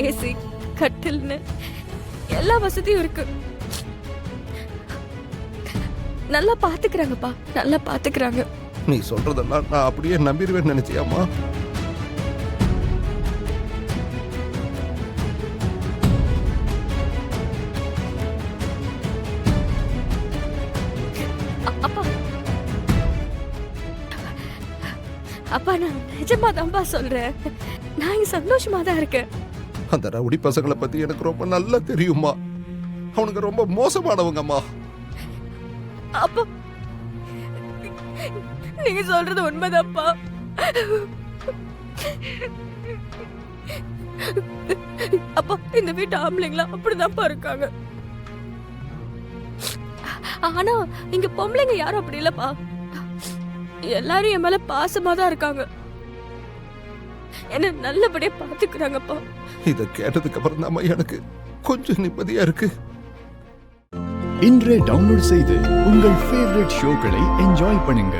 AC, கட்டில்னு எல்லா வசதியும் இருக்கு. நல்லா பாத்துக்கிறாங்கப்பா, நல்லா பாத்துக்கிறாங்க. நீ சொல்றதெல்லாம் நான் அப்படியே நம்பிடுவேன்னு நினைச்சியாமா? அப்பா அப்பா நான் நிஜமா தான்ப்பா சொல்றேன். நான் இங்க சந்தோஷமா தான் இருக்கேன். அந்த ரவுடி பசங்களை பத்தி எனக்கு ரொம்ப நல்லா தெரியுமா. அவனுங்க ரொம்ப மோசமானவங்கம்மா. அப்பா நீங்க சொல்றது உண்மைதான்ப்பா. அப்பா இந்த வீட்டு ஆம்பளைங்களா அப்படிதான்ப்பா இருக்காங்க. ஆனா இங்க பொம்பளைங்க யாரும் அப்படி இல்லப்பா. எல்லாரும் என் மேல பாசமா தான் இருக்காங்க. என்ன நல்லபடியா பாத்துக்கிறாங்கப்பா. இத கேட்டதுக்கு அப்புறம் தான் எனக்கு கொஞ்சம் நிம்மதியா இருக்கு. இன்றே டவுன்லோட் செய்து உங்கள் ஃபேவரட் ஷோக்களை என்ஜாய் பண்ணுங்க.